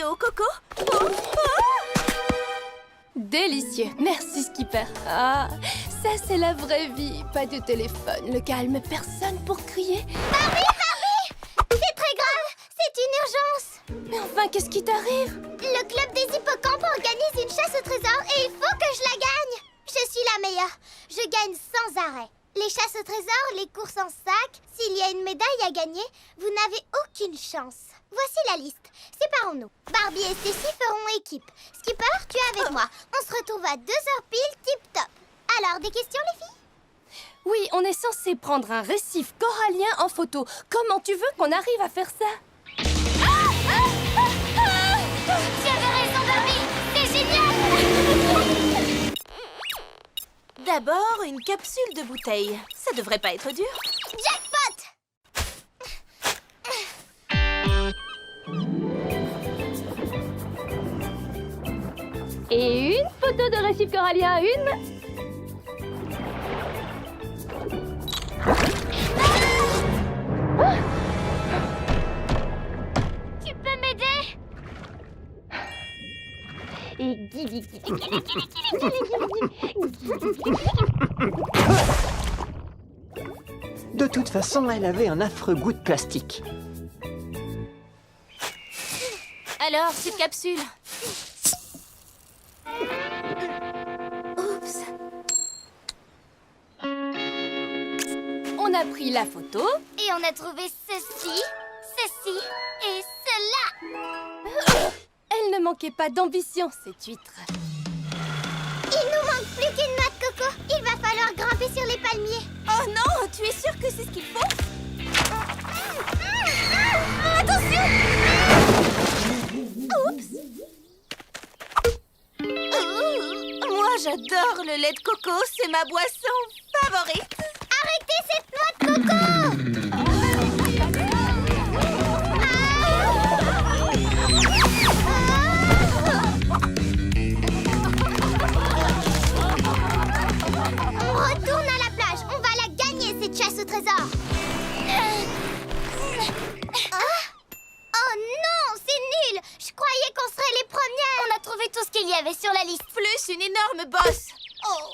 vidéo, Coco. Délicieux. Merci, Skipper. Ah, ça, c'est la vraie vie. Pas de téléphone, le calme, personne pour crier. Barbie! C'est très grave! C'est une urgence! Mais enfin, qu'est-ce qui t'arrive? Le club des hippocampes organise une chasse au trésor et il faut que je la gagne! Je suis la meilleure. Je gagne sans arrêt. Les chasses au trésor, les courses en sac, s'il y a une médaille à gagner, vous n'avez aucune chance. Voici la liste. Séparons-nous. Barbie et Stacy feront équipe. Skipper, tu es avec moi. On se retrouve à 2 heures pile, tip-top. Alors, des questions, les filles? Oui, on est censé prendre un récif corallien en photo. Comment tu veux qu'on arrive à faire ça? Tu avais raison, Barbie! C'est génial! D'abord, une capsule de bouteille. Ça devrait pas être dur. Jackpot! Et une photo de récif corallien, une. Tu peux m'aider? Et guili, guili. De toute façon, elle avait un affreux goût de plastique. Alors, cette capsule. Oups. On a pris la photo. Et on a trouvé ceci, ceci et cela. Elle ne manquait pas d'ambition, cette huître. Il nous manque plus qu'une noix de coco. Il va falloir grimper sur les palmiers. Oh non, tu es sûre que c'est ce qu'il faut? Attention! Oups. Moi, j'adore le lait de coco. C'est ma boisson favorite. Arrêtez cette noix de coco! On retourne à la plage. On va la gagner, cette chasse au trésor. Oh non, c'est nul! Je croyais qu'on serait les premières. On a trouvé tout ce qu'il y avait sur la liste. Plus une énorme bosse. Oh.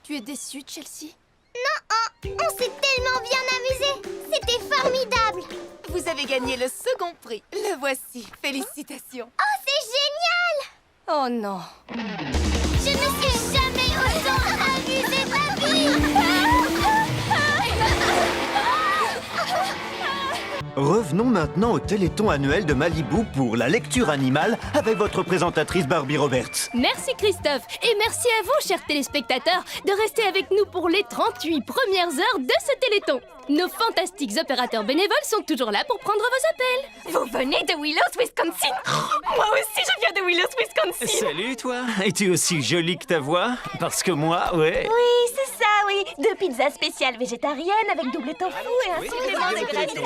Tu es déçue, Chelsea? Non, on s'est tellement bien amusés. C'était formidable. Vous avez gagné le second prix. Le voici. Félicitations. Oh, c'est génial! Oh non. Je ne me suis jamais autant amusée de ma vie. Revenons maintenant au Téléthon annuel de Malibu pour la lecture animale avec votre présentatrice Barbie Roberts. Merci Christophe et merci à vous, chers téléspectateurs, de rester avec nous pour les 38 premières heures de ce Téléthon. Nos fantastiques opérateurs bénévoles sont toujours là pour prendre vos appels. Vous venez de Willows, Wisconsin? Moi aussi, je viens de Willows, Wisconsin. Salut toi. Es-tu aussi jolie que ta voix? Parce que moi, ouais. Oui, c'est ça, oui. 2 pizzas spéciales végétariennes avec double tofu et un supplément de gravité.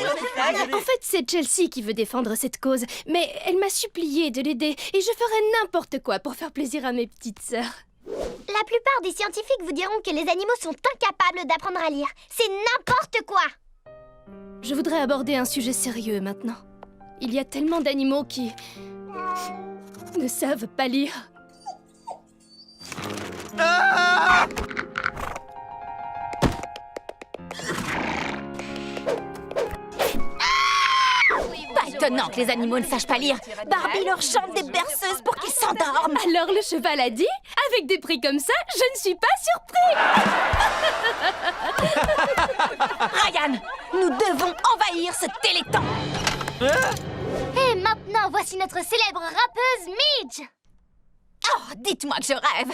En fait, c'est Chelsea qui veut défendre cette cause, mais elle m'a supplié de l'aider et je ferai n'importe quoi pour faire plaisir à mes petites sœurs. La plupart des scientifiques vous diront que les animaux sont incapables d'apprendre à lire. C'est n'importe quoi. Je voudrais aborder un sujet sérieux maintenant. Il y a tellement d'animaux qui ne savent pas lire. Pas étonnant que les animaux ne sachent pas lire. Barbie leur chante des berceuses pour qu'ils s'endorment. Alors le cheval a dit, avec des prix comme ça, je ne suis pas surpris. Ryan, nous devons envahir ce Téléthon. Et maintenant, voici notre célèbre rappeuse Midge. Oh, dites-moi que je rêve.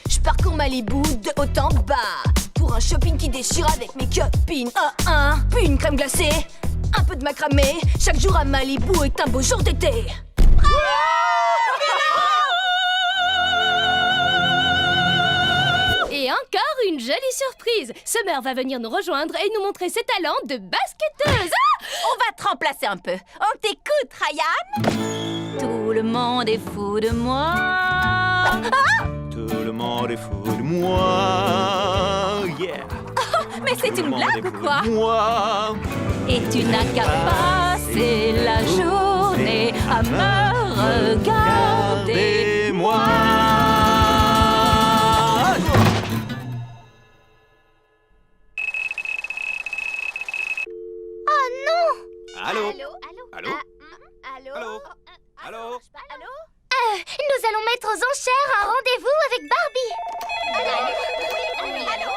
Je parcours Malibu de haut en bas pour un shopping qui déchire avec mes copines. Puis une crème glacée, un peu de macramé. Chaque jour à Malibu est un beau jour d'été. Et encore une jolie surprise. Summer va venir nous rejoindre et nous montrer ses talents de basketteuse. On va te remplacer un peu. On t'écoute, Ryan. Tout le monde est fou de moi. Tout le monde est fou de moi. Yeah. Mais c'est une blague ou quoi? Moi. Et tu n'as qu'à passer la journée à me regarder, Regardez-moi. Oh non! Allô? Allô? Allô? Allô? Allô? Nous allons mettre aux enchères un rendez-vous avec Barbie. Allô?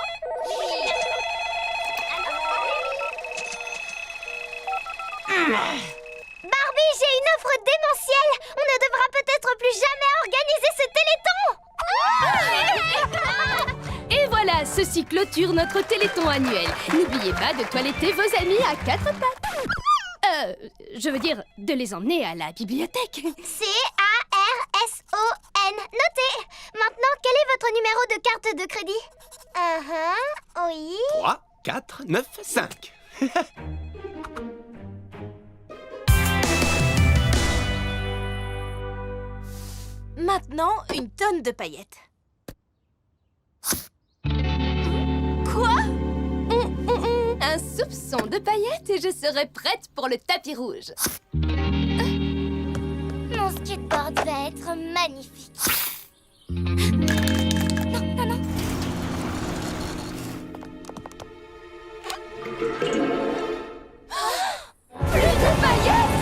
Barbie, j'ai une offre démentielle. On ne devra peut-être plus jamais organiser ce téléthon. Et voilà, ceci clôture notre téléthon annuel. N'oubliez pas de toiletter vos amis à 4 pattes. Je veux dire, de les emmener à la bibliothèque. C-A-R-S-O-N. Notez. Maintenant, quel est votre numéro de carte de crédit? Oui. 3, 4, 9, 5. Maintenant, une tonne de paillettes. Quoi? Un soupçon de paillettes et je serai prête pour le tapis rouge. Mon skateboard va être magnifique. Non. Plus de paillettes!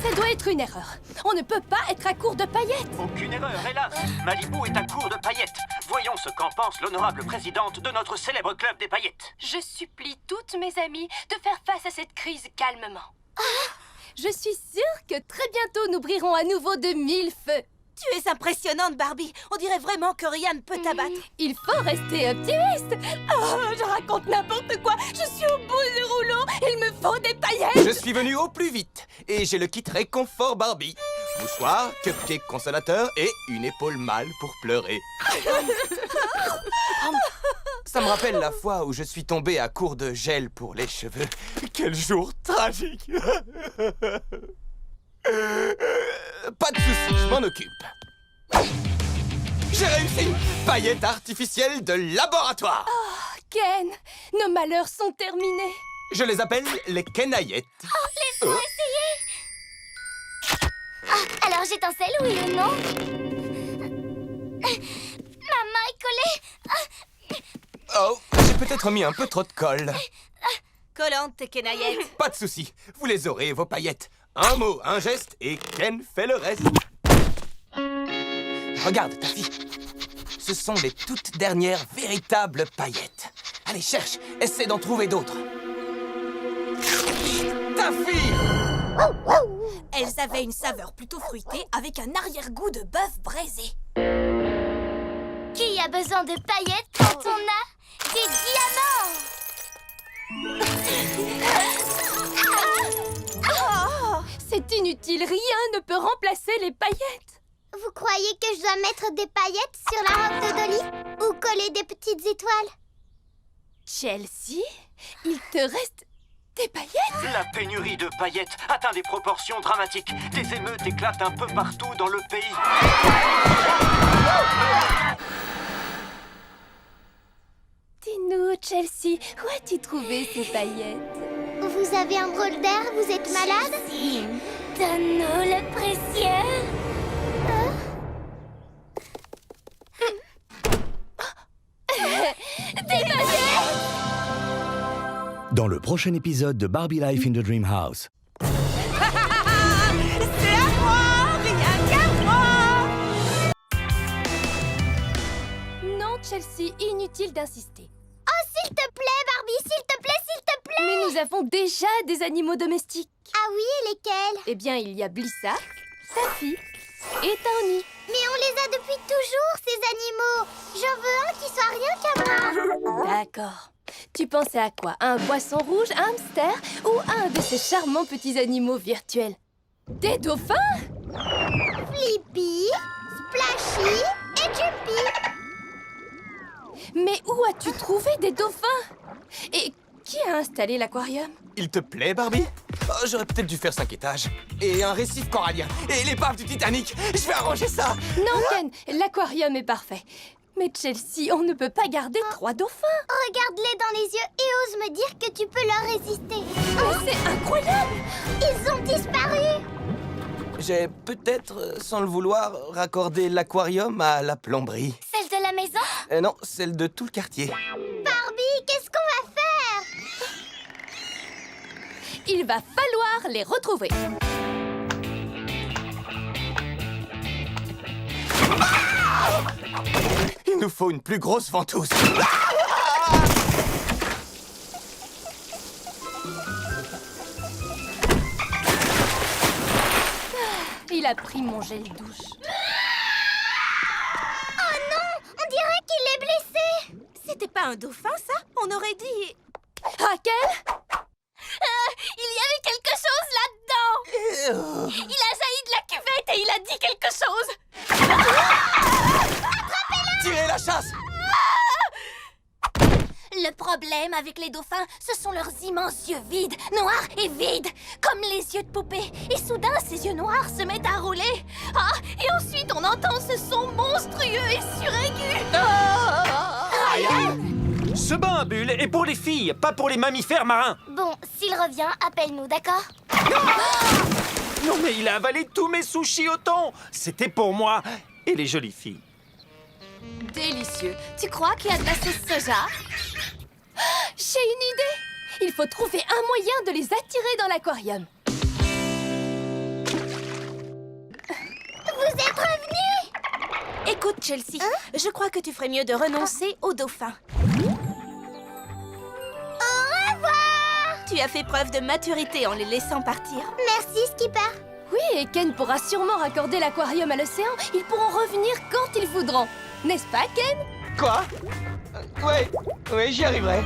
Ça doit être une erreur. On ne peut pas être à court de paillettes. Aucune erreur, hélas. Malibu est à court de paillettes. Voyons ce qu'en pense l'honorable présidente de notre célèbre club des paillettes. Je supplie toutes mes amies de faire face à cette crise calmement. Je suis sûre que très bientôt nous brillerons à nouveau de 1000 feux. Tu es impressionnante, Barbie. On dirait vraiment que rien ne peut t'abattre. Il faut rester optimiste. Oh, je raconte n'importe quoi. Je suis au bout du rouleau. Il me faut des paillettes. Je suis venu au plus vite et j'ai le kit réconfort Barbie. Mouchoir, cupcake consolateur et une épaule mâle pour pleurer. Ça me rappelle la fois où je suis tombé à court de gel pour les cheveux. Quel jour tragique. Pas de soucis, je m'en occupe. J'ai réussi! Paillettes artificielles de laboratoire. Ken, nos malheurs sont terminés. Je les appelle les Kenaillettes. Laisse-moi essayer. Alors j'étincelle, oui ou non? Ma main est collée. Oh, j'ai peut-être mis un peu trop de colle. Collante tes kenaillettes. Pas de soucis, vous les aurez, vos paillettes. Un mot, un geste, et Ken fait le reste. Regarde, ta fille. Ce sont les toutes dernières véritables paillettes. Allez, cherche, essaie d'en trouver d'autres. Ta fille! Elles avaient une saveur plutôt fruitée avec un arrière-goût de bœuf braisé. Qui a besoin de paillettes quand on a des diamants? C'est inutile, rien ne peut remplacer les paillettes. Vous croyez que je dois mettre des paillettes sur la robe de Dolly? Ou coller des petites étoiles? Chelsea, il te reste des paillettes? La pénurie de paillettes atteint des proportions dramatiques. Des émeutes éclatent un peu partout dans le pays. Dis-nous, Chelsea, où as-tu trouvé ces paillettes? Vous avez un drôle d'air, vous êtes malade? Donne-nous le précieux. Dans le prochain épisode de Barbie Life in the Dream House. C'est à moi, rien qu'à moi. Non, Chelsea, inutile d'insister. Oh, s'il te plaît, Barbie, s'il te plaît, s'il te plaît. Mais nous avons déjà des animaux domestiques. Ah oui, et lesquels? Eh bien, il y a Blissa, Taffy et Tony. Mais on les a depuis toujours, ces animaux. J'en veux un qui soit rien qu'à moi. D'accord. Tu pensais à quoi? Un poisson rouge, un hamster ou un de ces charmants petits animaux virtuels? Des dauphins? Flippy, Splashy et Jumpy. Mais où as-tu trouvé des dauphins? Et qui a installé l'aquarium? Il te plaît, Barbie? Oh, j'aurais peut-être dû faire 5 étages. Et un récif corallien. Et l'épave du Titanic. Je vais arranger ça. Non, Ken, l'aquarium est parfait. Mais Chelsea, on ne peut pas garder 3 dauphins. Regarde-les dans les yeux et ose me dire que tu peux leur résister. Mais c'est incroyable! Ils ont disparu! J'ai peut-être, sans le vouloir, raccordé l'aquarium à la plomberie. Celle de la maison? Non, celle de tout le quartier. Barbie, qu'est-ce qu'on va faire? Il va falloir les retrouver. Il nous faut une plus grosse ventouse. Il a pris mon gel douche. Oh non! On dirait qu'il est blessé! C'était pas un dauphin, ça? On aurait dit... Raquel? Il y avait quelque chose là-dedans! Il a jailli de la cuvette et il a dit quelque chose! Tirez la chasse! Le problème avec les dauphins, ce sont leurs immenses yeux vides, noirs et vides, comme les yeux de poupée. Et soudain, ces yeux noirs se mettent à rouler. Ah! Et ensuite, on entend ce son monstrueux et suraigu! Ce bain à bulles est pour les filles, pas pour les mammifères marins. Bon, s'il revient, appelle-nous, d'accord? Non mais il a avalé tous mes sushis au thon. C'était pour moi et les jolies filles. Délicieux. Tu crois qu'il y a de la sauce soja? J'ai une idée! Il faut trouver un moyen de les attirer dans l'aquarium. Vous êtes revenus? Écoute, Chelsea, je crois que tu ferais mieux de renoncer au dauphin. Au revoir! Tu as fait preuve de maturité en les laissant partir. Merci, Skipper. Oui, et Ken pourra sûrement raccorder l'aquarium à l'océan. Ils pourront revenir quand ils voudront. N'est-ce pas, Ken? Quoi? Ouais, j'y arriverai.